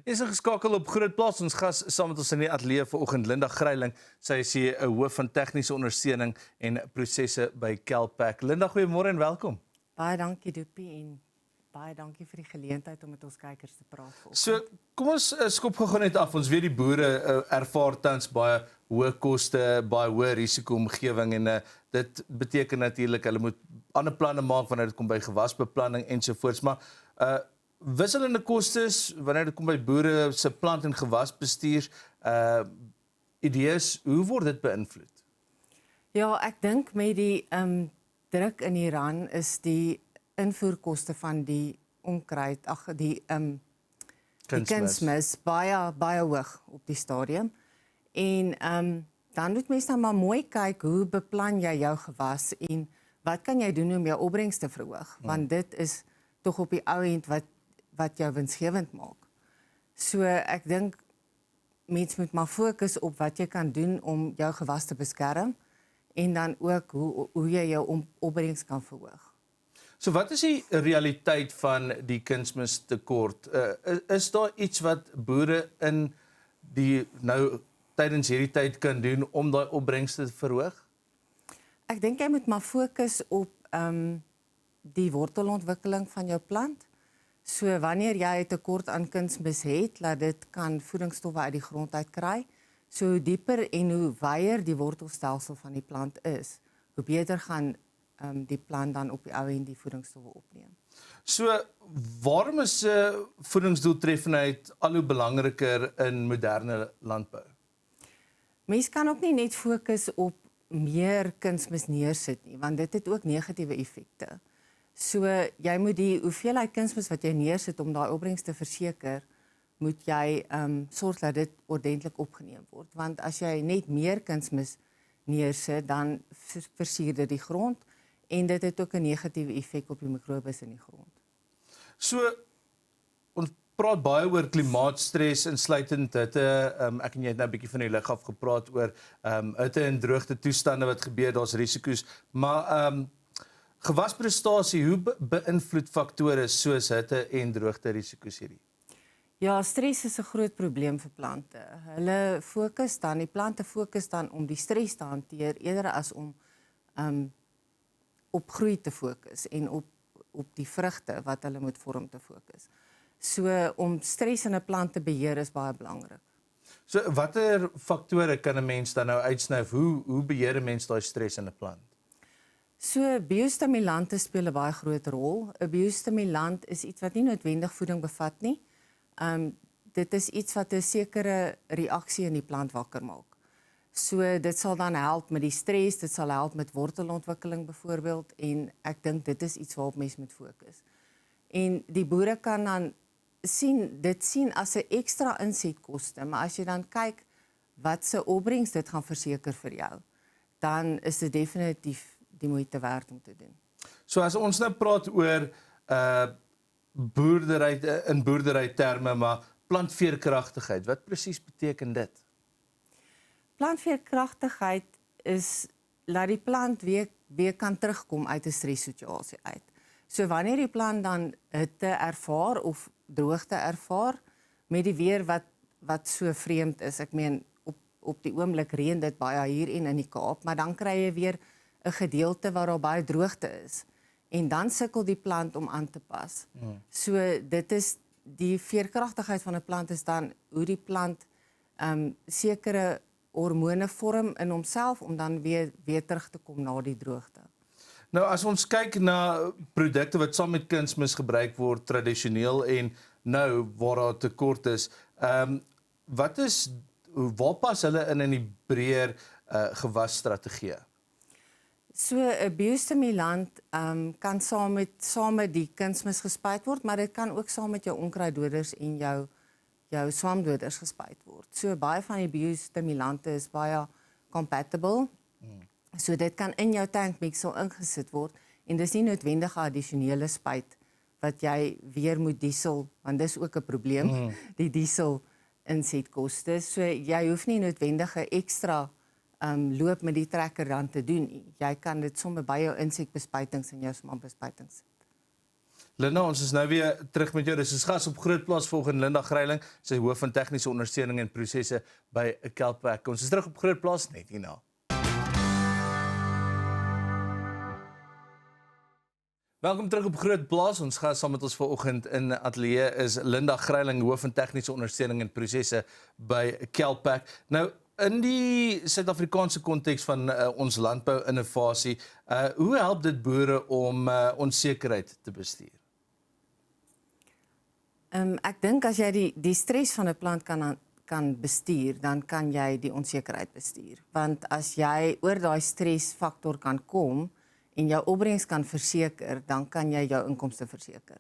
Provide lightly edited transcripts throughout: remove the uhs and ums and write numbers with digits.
Is geskakel op Groot Plaas. Ons gas saam met ons in die ateljee vanoggend Linda Greiling. Sy is die hoof van tegniese ondersteuning en prosesse by Kelpak. Linda, goeiemôre en welkom. Baie dankie Doopie en baie dankie vir die geleentheid om met ons kykers te praat vanoggend. So, kom ons skop gou net af. Ons weet die boere ervaar tans baie hoë koste, baie hoë risiko-omgewing en dit beteken natuurlik hulle moet ander planne maak wanneer dit kom by gewasbeplanning ensovoorts, maar wisselende kostes wanneer dit kom by boere se plant- en gewasbestuur, idees, hoe word dit beïnvloed? Ja, ek dink met die druk in Iran is die invoerkoste van die onkruid, die kunsmis baie hoog op die stadium. En dan moet mens nou maar mooi kyk hoe beplan jy jou gewas en wat kan jy doen om jou opbrengs te verhoog, want dit is tog op die ou end wat jou winsgewend maak. So ek dink mens moet maar fokus op wat jy kan doen om jou gewas te beskerm en dan ook hoe jy jou opbrengs kan verhoog. So wat is die realiteit van die kunsmistekort? Is daar iets wat boere in die nou tydens hierdie tyd kan doen om daai opbrengste te verhoog? Ek dink jy moet maar fokus op die wortelontwikkeling van jou plant. So wanneer jy 'n tekort aan kunsmis het, laat dit kan voedingsstowwe uit die grond uit kry. So hoe dieper en hoe wyer die wortelstelsel van die plant is, hoe beter gaan die plant dan op die ou end die voedingsstowwe opneem. So waarom is voedingsdoeltreffendheid al hoe belangriker in moderne landbou? Mens kan ook nie net fokus op meer kunsmis neersit nie, want dit het ook negatiewe effekte. So jy moet die hoeveelheid kunsmis wat jy neersit om daai opbrengs te verseker, moet jy sorg dat dit ordentlik opgeneem word, want as jy net meer kunsmis neersit, dan versier dit die grond en dit het ook 'n negatiewe effek op die mikrobes in die grond. So ons praat baie oor klimaatstres insluitend hitte. Ek en jy het nou 'n bietjie van die lig af gepraat oor hitte en droogte toestande wat gebeur, daar's risiko's, maar gewasprestasie, hoe beïnvloed faktore soos hitte en droogte risiko's hierdie? Ja, stres is 'n groot probleem vir plante. Die plante fokus dan om die stres te hanteer eerder as om op groei te fokus en op die vrugte wat hulle moet vorm te fokus. So om stres in 'n plant te beheer is baie belangrik. So watter faktore kan 'n mens dan nou uitsny? Hoe beheer 'n mens daai stres in 'n plant? So biostimulante speel 'n baie groot rol. 'n Biostimulant is iets wat nie noodwendig voeding bevat nie. Dit is iets wat 'n sekere reaksie in die plant wakker maak. So dit sal dan help met die stres, dit sal help met wortelontwikkeling byvoorbeeld en ek dink dit is iets waarop mens moet fokus. En die boere kan dan sien as 'n ekstra insetkoste, maar as jy dan kyk wat se opbrengs dit gaan verseker vir jou, dan is dit definitief die moeite werd om te doen. So as ons nou praat oor boerdery in boerderyterme, maar plantveerkragtigheid, wat presies beteken dit? Plantveerkragtigheid is laat die plant weer kan terugkom uit 'n stressituasie uit. So wanneer die plant dan hitte ervaar of droogte ervaar met die weer wat so vreemd is. Ek meen op die oomblik reën dit baie hier en in die Kaap, maar dan kry jy weer 'n gedeelte waar daar baie droogte is en dan sukkel die plant om aan te pas. So dit is die veerkragtigheid van 'n plant is dan hoe die plant sekere hormone vorm in homself om dan weer terug te kom na die droogte. Nou as ons kyk na produkte wat saam met kunsmis gebruik word tradisioneel en nou waar daar tekort is, waar pas hulle in die breër gewasstrategie? So 'n biostimulant kan saam met die kunsmis gespuit word, maar dit kan ook saam met jou onkruiddoders en jou swamdoders gespuit word. So baie van die biostimulante is baie compatible. So dit kan in jou tankmixel ingesit word en dis nie noodwendig 'n addisionele spuit wat jy weer moet diesel, want dis ook 'n probleem, die diesel insetkoste. So jy hoef nie noodwendig 'n ekstra loop met die trekker dan te doen. Jy kan dit sommer by jou insekbespuitings en jou swampbespuitings sit. Linda, ons is nou weer terug met jou. Dis ons gas op Grootplaas volgens Linda Greiling, sy hoof van tegniese ondersteuning en prosesse by Kelpak. Ons is terug op Grootplaas net hierna. Welkom terug op Grootplaas. Ons gas saam met ons vanoggend in ateljee is Linda Greiling, hoof van tegniese ondersteuning en prosesse by Kelpak. Nou, in die Suid-Afrikaanse konteks van ons landbou-innovasie, hoe help dit boere om onsekerheid te bestuur? Ek dink as jy die stres van 'n plant kan bestuur, dan kan jy die onsekerheid bestuur. Want as jy oor daai stresfaktor kan kom en jou opbrengs kan verseker, dan kan jy jou inkomste verseker.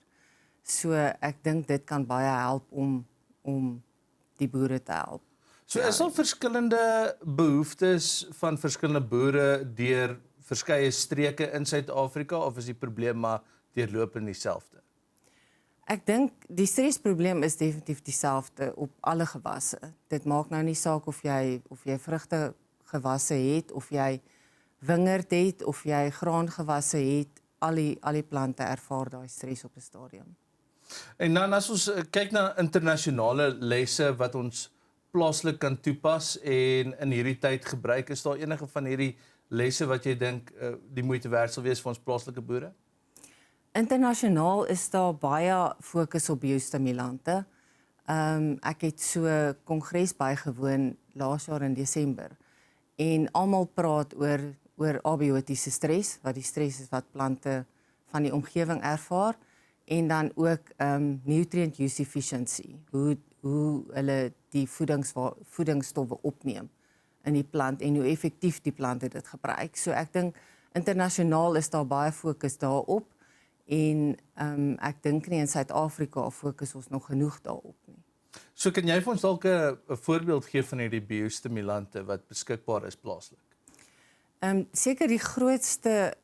So ek dink dit kan baie help om die boere te help. So is daar verskillende behoeftes van verskillende boere deur verskeie streke in Suid-Afrika of is die probleem maar deurlopend dieselfde? Ek dink die stresprobleem is definitief dieselfde op alle gewasse. Dit maak nou nie saak of jy vrugte gewasse het of jy wingerd het of jy graangewasse het, al die plante ervaar daai stres op 'n stadium. En dan as ons kyk na internasionale lesse wat ons plaaslik kan toepas en in hierdie tyd gebruik, is daar enige van hierdie lesse wat jy dink die moeite werd sal wees vir ons plaaslike boere? Internasionaal is daar baie fokus op biostimulante. Ek het so 'n kongres bygewoon laas jaar in Desember en almal praat oor abiotiese stres, wat die stres is wat plante van die omgewing ervaar, en dan ook nutrient use efficiency, hoe hulle die voedingsstowwe opneem in die plant en hoe effektief die plante dit gebruik. So ek dink internasionaal is daar baie fokus daarop en ek dink nie in Suid-Afrika fokus ons nog genoeg daarop nie. So kan jy vir ons dalk 'n voorbeeld gee van hierdie biostimulante wat beskikbaar is plaaslik? Seker die grootste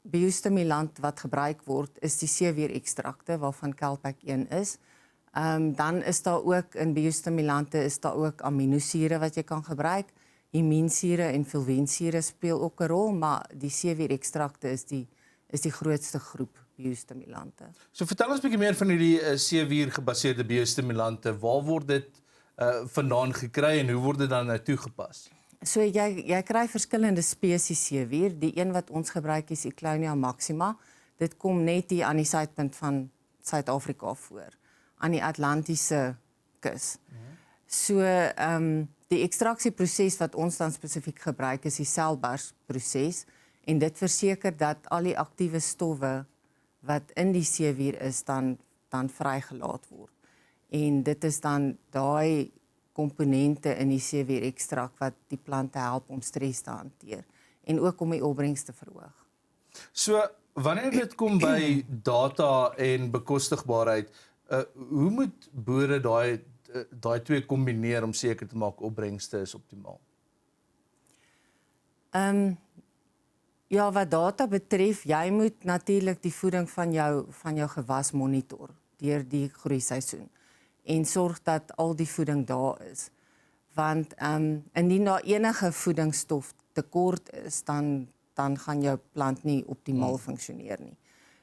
biostimulant wat gebruik word is die seeweer-ekstrakte waarvan Kelpak een is. Dan is daar ook in biostimulante is daar ook aminosure wat jy kan gebruik. Immuunsure en fulvensure speel ook 'n rol, maar die seeweer-ekstrakte is die grootste groep biostimulante. So vertel ons 'n bietjie meer van hierdie seewier gebaseerde biostimulante. Waar word dit vandaan gekry en hoe word dit dan nou toegepas? So jy kry verskillende spesies seewier. Die een wat ons gebruik is Eclonia maxima. Dit kom net hier aan die suidpunt van Suid-Afrika voor, aan die Atlantiese kus. So die ekstraksieproses wat ons dan spesifiek gebruik is die selbarsproses en dit verseker dat al die aktiewe stowwe wat in die seewier is dan vrygelaat word. En dit is dan daai komponente in die seewier-ekstrak wat die plante help om stres te hanteer en ook om die opbrengs te verhoog. So wanneer dit kom by data en bekostigbaarheid, hoe moet boere daai twee kombineer om seker te maak opbrengste is optimaal? Ja, wat data betref, jy moet natuurlik die voeding van jou gewas monitor deur die groeiseisoen en sorg dat al die voeding daar is. Want indien daar enige voedingsstof tekort is, dan gaan jou plant nie optimaal funksioneer nie.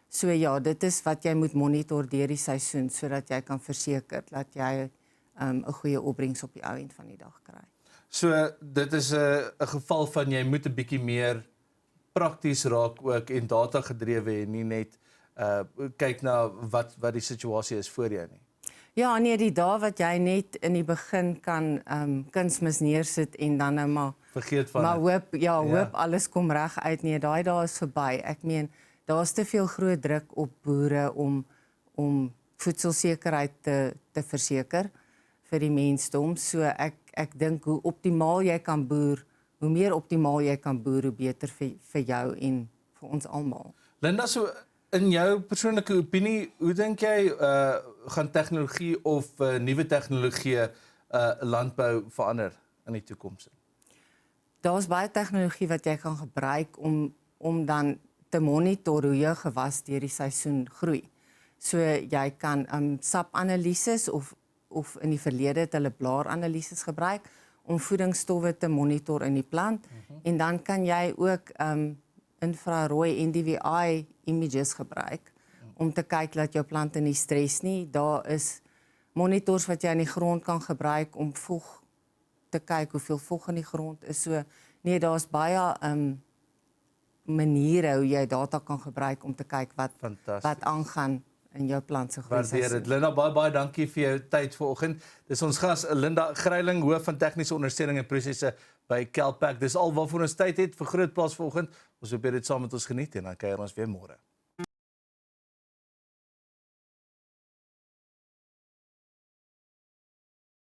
So ja, dit is wat jy moet monitor deur die seisoen sodat jy kan verseker dat jy 'n goeie opbrengs op die ou end van die dag kry. So dit is 'n geval van jy moet 'n bietjie meer prakties raak ook en data gedrewe en nie net kyk na wat die situasie is voor jou nie. Ja, nee, die dae wat jy net in die begin kan kunsmis neersit en dan nou maar vergeet van maar hoop alles kom reg uit. Nee, daai dae is verby. Ek meen, daar's te veel groot druk op boere om voedselsekerheid te verseker vir die mensdom. So ek dink hoe optimaal jy kan boer, hoe meer optimaal jy kan boer, hoe beter vir jou en vir ons almal. Linda, so in jou persoonlike opinie, hoe dink jy gaan tegnologie of nuwe tegnologie landbou verander in die toekoms? Daar's baie tegnologie wat jy kan gebruik om dan te monitor hoe jou gewas deur die seisoen groei. So jy kan SAP-analises of in die verlede het hulle blaaranalises gebruik om voedingsstowwe te monitor in die plant en dan kan jy ook infrarooi NDVI images gebruik om te kyk dat jou plante nie stres nie. Daar is monitors wat jy in die grond kan gebruik om voeg te kyk hoeveel voeg in die grond is. So nee, daar's baie maniere hoe jy data kan gebruik om te kyk wat aangaan in jou plant se groei. Waardeer dit. Linda, baie dankie vir jou tyd vanoggend. Dis ons gas Linda Greiling, hoof van tegniese ondersteuning en prosesse by Kelpak. Dis al waarvoor ons tyd het vir Groot Plaas vanoggend. Ons hoop jy het dit saam met ons geniet en dan kuier ons weer môre.